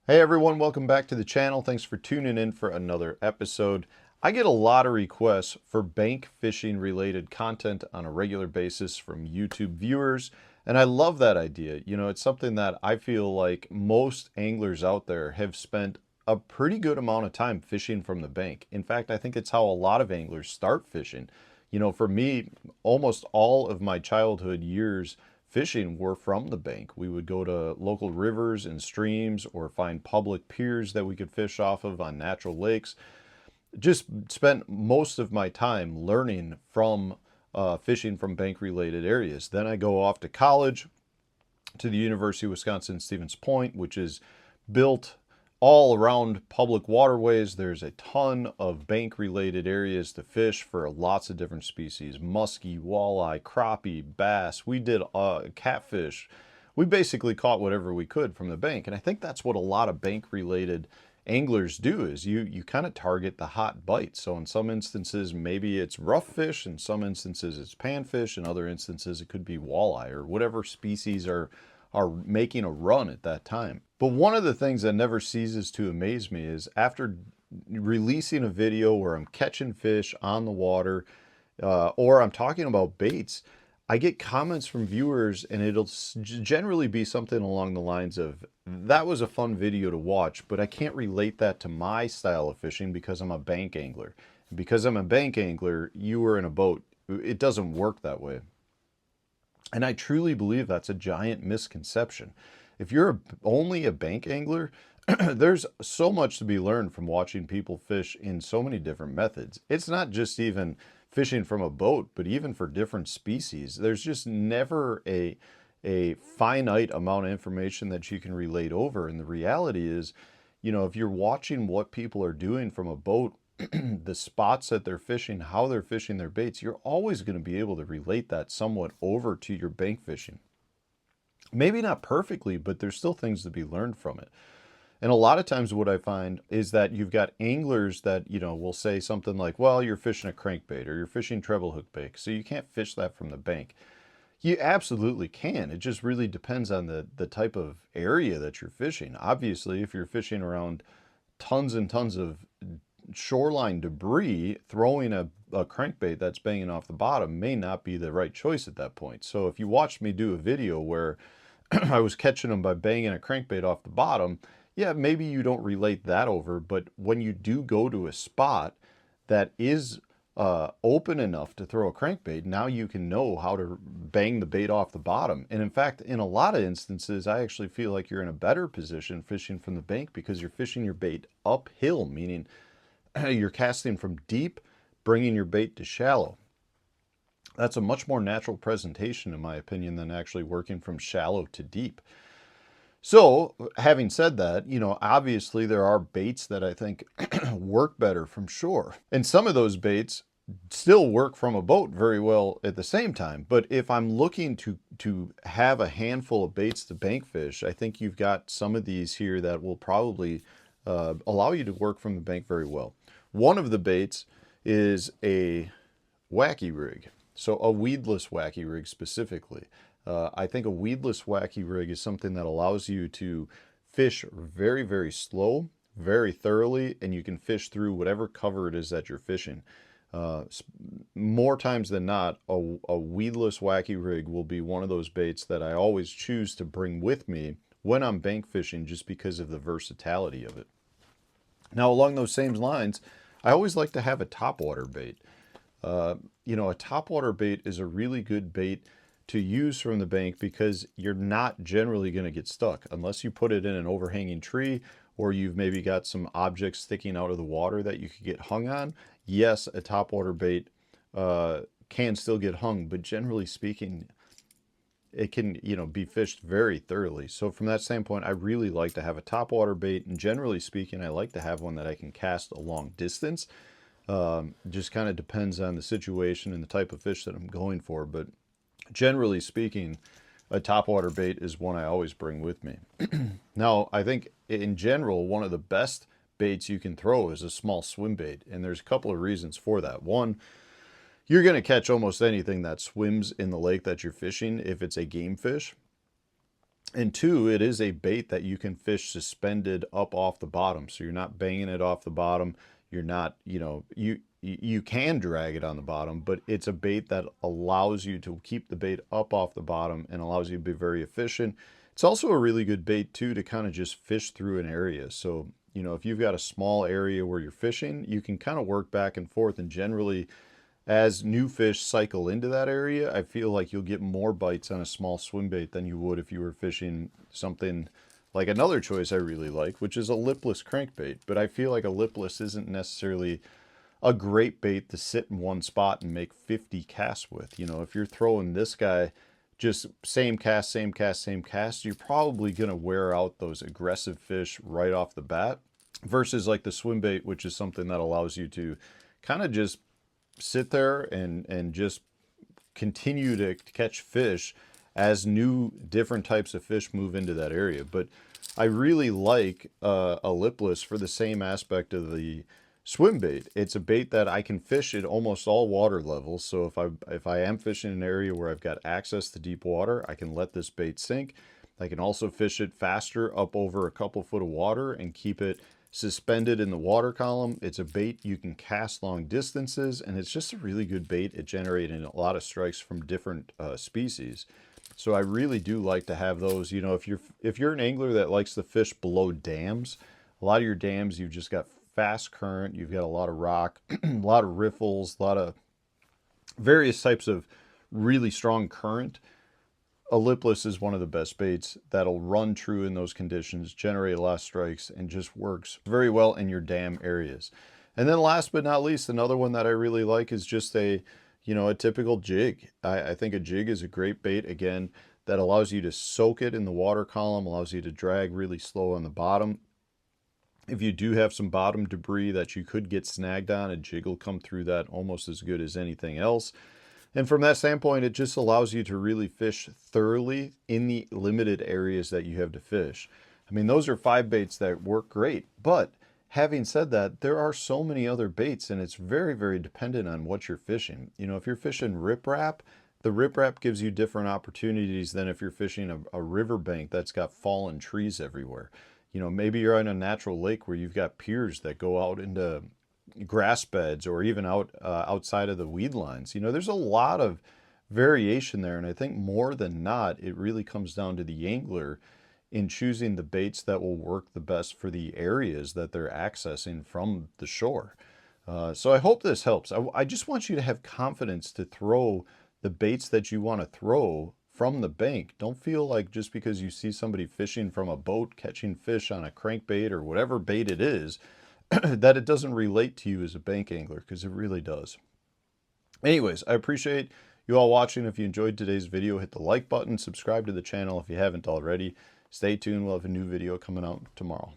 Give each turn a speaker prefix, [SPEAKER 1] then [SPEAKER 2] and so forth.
[SPEAKER 1] Hey everyone, welcome back to the channel. Thanks for tuning in for another episode. I get a lot of requests for bank fishing related content on a regular basis from YouTube viewers, and I love that idea. You know, it's something that I feel like most anglers out there have spent a pretty good amount of time fishing from the bank. In fact, I think it's how a lot of anglers start fishing. You know, for me, almost all of my childhood years fishing were from the bank. We would go to local rivers and streams or find public piers that we could fish off of on natural lakes. Just spent most of my time learning from fishing from bank related areas. Then I go off to college to the University of Wisconsin Stevens Point, which is built all around public waterways. There's a ton of bank related areas to fish for lots of different species: muskie, walleye, crappie, bass. We did catfish. We basically caught whatever we could from the bank, and I think that's what a lot of bank related anglers do, is you kind of target the hot bites. So in some instances maybe it's rough fish, in some instances it's panfish, in other instances it could be walleye or whatever species are making a run at that time. But one of the things that never ceases to amaze me is after releasing a video where I'm catching fish on the water, or I'm talking about baits, I get comments from viewers, and it'll generally be something along the lines of, that was a fun video to watch, but I can't relate that to my style of fishing because I'm a bank angler. And because I'm a bank angler, you were in a boat. It doesn't work that way. And I truly believe that's a giant misconception. If you're only a bank angler, there's so much to be learned from watching people fish in so many different methods. It's not just even fishing from a boat, but even for different species. There's just never a finite amount of information that you can relate over. And the reality is, you know, if you're watching what people are doing from a boat, the spots that they're fishing, how they're fishing their baits, you're always going to be able to relate that somewhat over to your bank fishing. Maybe not perfectly, but there's still things to be learned from it. And a lot of times what I find is that you've got anglers that, you know, will say something like, well, you're fishing a crankbait or you're fishing treble hook bait, so you can't fish that from the bank. You absolutely can. It just really depends on the type of area that you're fishing. Obviously, if you're fishing around tons and tons of shoreline debris, throwing a crankbait that's banging off the bottom may not be the right choice at that point. So if you watched me do a video where I was catching them by banging a crankbait off the bottom, yeah, maybe you don't relate that over, but when you do go to a spot that is open enough to throw a crankbait, now you can know how to bang the bait off the bottom. And in fact, in a lot of instances, I actually feel like you're in a better position fishing from the bank because you're fishing your bait uphill, meaning you're casting from deep, bringing your bait to shallow. That's a much more natural presentation, in my opinion, than actually working from shallow to deep. So, having said that, you know, obviously there are baits that I think work better from shore. And some of those baits still work from a boat very well at the same time. But if I'm looking to have a handful of baits to bank fish, I think you've got some of these here that will probably allow you to work from the bank very well. One of the baits is a wacky rig. So a weedless wacky rig specifically. I think a weedless wacky rig is something that allows you to fish very, very slow, very thoroughly, and you can fish through whatever cover it is that you're fishing. More times than not, a weedless wacky rig will be one of those baits that I always choose to bring with me when I'm bank fishing, just because of the versatility of it. Now, along those same lines, I always like to have a topwater bait. You know, a topwater bait is a really good bait to use from the bank because you're not generally going to get stuck unless you put it in an overhanging tree, or you've maybe got some objects sticking out of the water that you could get hung on. Yes, a topwater bait can still get hung, but generally speaking, it can, you know, be fished very thoroughly. So from that standpoint, I really like to have a topwater bait, and generally speaking, I like to have one that I can cast a long distance. Just kind of depends on the situation and the type of fish that I'm going for, but generally speaking, a topwater bait is one I always bring with me. Now, I think in general, one of the best baits you can throw is a small swim bait, and there's a couple of reasons for that. One, you're going to catch almost anything that swims in the lake that you're fishing if it's a game fish. And two, it is a bait that you can fish suspended up off the bottom. So you're not banging it off the bottom. You're not, you can drag it on the bottom, but it's a bait that allows you to keep the bait up off the bottom and allows you to be very efficient. It's also a really good bait too to kind of just fish through an area. So, if you've got a small area where you're fishing, you can kind of work back and forth, and generally as new fish cycle into that area, I feel like you'll get more bites on a small swim bait than you would if you were fishing something like another choice I really like, which is a lipless crankbait. But I feel like a lipless isn't necessarily a great bait to sit in one spot and make 50 casts with. If you're throwing this guy just same cast, same cast, same cast, you're probably going to wear out those aggressive fish right off the bat, versus like the swim bait, which is something that allows you to kind of just sit there and just continue to catch fish as new different types of fish move into that area. But I really like a lipless for the same aspect of the swim bait. It's a bait that I can fish at almost all water levels. So if I am fishing in an area where I've got access to deep water, I can let this bait sink. I can also fish it faster up over a couple foot of water and keep it suspended in the water column. It's a bait you can cast long distances, and it's just a really good bait at generating a lot of strikes from different species. So I really do like to have those. If you're an angler that likes to fish below dams, a lot of your dams, you've just got fast current, you've got a lot of rock, a lot of riffles, a lot of various types of really strong current. A lipless is one of the best baits that'll run true in those conditions, generate a lot of strikes, and just works very well in your dam areas. And then last but not least, another one that I really like is just a typical jig. I think a jig is a great bait, again, that allows you to soak it in the water column, allows you to drag really slow on the bottom. If you do have some bottom debris that you could get snagged on, a jig will come through that almost as good as anything else. And from that standpoint, it just allows you to really fish thoroughly in the limited areas that you have to fish. I mean, those are 5 baits that work great. But having said that, there are so many other baits, and it's very, very dependent on what you're fishing. If you're fishing riprap, the riprap gives you different opportunities than if you're fishing a riverbank that's got fallen trees everywhere. Maybe you're on a natural lake where you've got piers that go out into grass beds, or even outside of the weed lines. There's a lot of variation there, and I think more than not, it really comes down to the angler in choosing the baits that will work the best for the areas that they're accessing from the shore. So I hope this helps. I just want you to have confidence to throw the baits that you want to throw from the bank. Don't feel like just because you see somebody fishing from a boat, catching fish on a crankbait or whatever bait it is, that it doesn't relate to you as a bank angler, because it really does. Anyways, I appreciate you all watching. If you enjoyed today's video, hit the like button, subscribe to the channel if you haven't already. Stay tuned, we'll have a new video coming out tomorrow.